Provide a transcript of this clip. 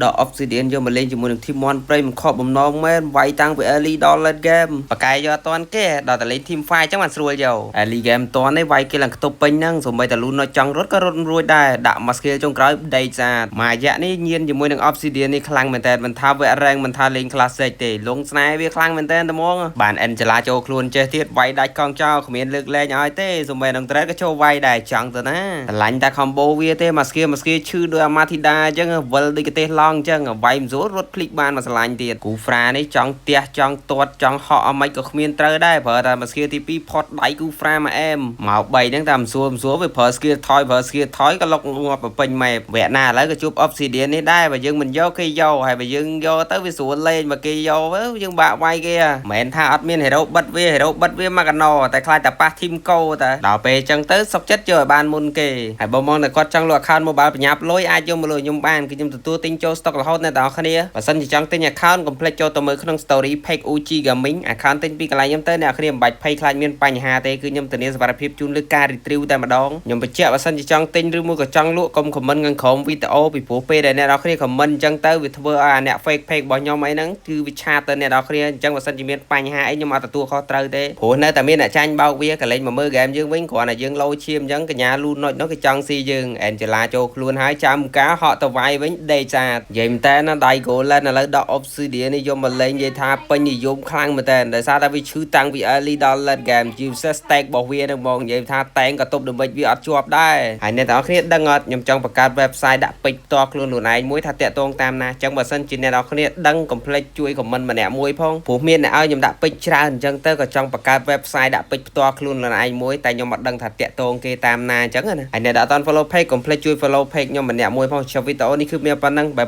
ดอก Obsidian យកមកលេងជាមួយនឹង Team Mon ព្រៃមិនខកបំណងមែនវាយតាំងពី early ដល់ late game បកាយយកអត់តាន់គេដល់តែលេង Team Fight ចឹងបានស្រួលយក early game តាន់នេះវាយគេឡើងខ្ទប់ពេញហ្នឹងសូម្បីតែលូននៅចង់រត់ក៏រត់រួចដែរដាក់មក skill ចុងក្រោយដេកស្អាតមួយរយៈនេះញៀនជាមួយនឹង Obsidian នេះខ្លាំងមែនតើមិនថាវា rank មិនថាលេង classic ទេលងស្នេហ៍វាខ្លាំងមែនតើត្មងបាន Angela ចូលខ្លួនចេះទៀតវាយដាច់កង់ចោលគ្មានលើកលែងឲ្យទេសូម្បីនឹង Thread ក៏ចូលវាយដែរចង់ទៅណាឆ្លាញ់តែ combo វាទេមក skill ឈឺដោយអាម៉ាធីដាអញ្ចឹងវិលដូចកទេសឡងអញ្ចឹងវាយមិនស្រួលរត់ភ្លេចបានមកឆ្លាញ់ទៀតគូហ្វ្រានេះចង់ទះចង់ទាត់ចង់ហក់អមិនក៏គ្មានត្រូវដែរប្រើតែមក skill ទី2ផត់ដៃគូហ្វ្រាមកអែមមក3ហ្នឹងតែមិនស្រួលវាប្រើ skill ថយក៏លុកងាប់ទៅពេញម៉ែវគ្គណាឥឡូវក៏ជួប Obsidian នេះដែរបើយើងមិនយកគេយកហើយបើយើងយកទៅវាស្រួលលេងបើគេយកទៅយើងបាក់វាយគេមិនថាអត់មាន hero បិទវាមកកណោតែខ្លាចតែប៉ះ team កោតែដល់ពេលអញ្ចឹងទៅសុកចិត្តយកឲ្យបានមុនគេហើយបើមកតែគាត់ចង់លក់ account mobile ប្រញាប់លុយអាចយកមកលក់ខ្ញុំបានគឺខ្ញុំទទួលទិញចូល stock រហូតអ្នកទាំងអស់គ្នាបើសិនជាចង់ទិញ account កុំភ្លេចចូលទៅមើលក្នុង story page UG Gaming account ទិញពីកន្លែងខ្ញុំទៅអ្នកគ្នាមិនបាច់ភ័យខ្លាចមានបញ្ហាទេគឺខ្ញុំធានាសុវត្ថិភាពជូនលើការ retrieve តែម្ដងខ្ញុំបញ្ជាក់បើសិនជាចង់ទិញឬមួយក៏ចង់លក់កុំ comment ខាងក្រោមវីដេអូពីព្រោះពេលដែលអ្នកនរគ្នា comment អញ្ចឹងទៅវាធ្វើឲ្យអ្នក fake page របស់ខ្ញុំអីហ្នឹងគឺវាឆាតទៅអ្នកនរគ្នាអញ្ចឹងបើសិនជាមានបញ្ហាអីខ្ញុំអត់ទទួលខុសត្រូវទេព្រោះនៅតែមានអ្នកចាញ់បោកវាក៏លេងមកមើល game យើងវិញគ្រាន់តែយើងលោឈាមអញ្ចឹងកញ្ញាលូននោះគេចង់ស៊ីយើង Angela ចូលខ្លួនហើយចាំការហក់ទៅវាយវិញដេកសាទនិយាយមែនតើណាដៃ Golden ឥឡូវដល់ Obsidian នេះយកមកលេងនិយាយថាពេញនិយមខ្លាំងមែនតើដោយសារតែវាឈឺតាំងពី early ដល់ late game ជាពិសេស stack របស់វានឹងមកនិយាយថាតែងក៏ទប់ដើម្បីវាអត់ជាប់ដែរហើយអ្នកទាំងអស់គ្នាដឹងអត់ខ្ញុំចង់បង្កើត website ដាក់ពេចផ្ទាល់ខ្លួនឯងមួយថាតាក់ទងតាមណាអញ្ចឹងបើសិនជាអ្នកទាំងអស់គ្នាដឹងកុំភ្លេចជួយ comment ម្នាក់មួយផងព្រោះមានអ្នកឲ្យខ្ញុំដាក់ពេចច្រើនអញ្ចឹងទៅក៏ចង់បង្កើត website ដាក់ពេចផ្ទាល់ខ្លួនឯងមួយតែខ្ញុំអត់ដឹងថាតាក់ទងគេតាមណាអញ្ចឹងណាហើយអ្នកដែលអត់ follow page កុំភ្លេចជួយ follow page ខ្ញុំម្នាក់មួយផងចុះវីដេអូនេះគឺមានប៉ុណ្ណឹងបាយ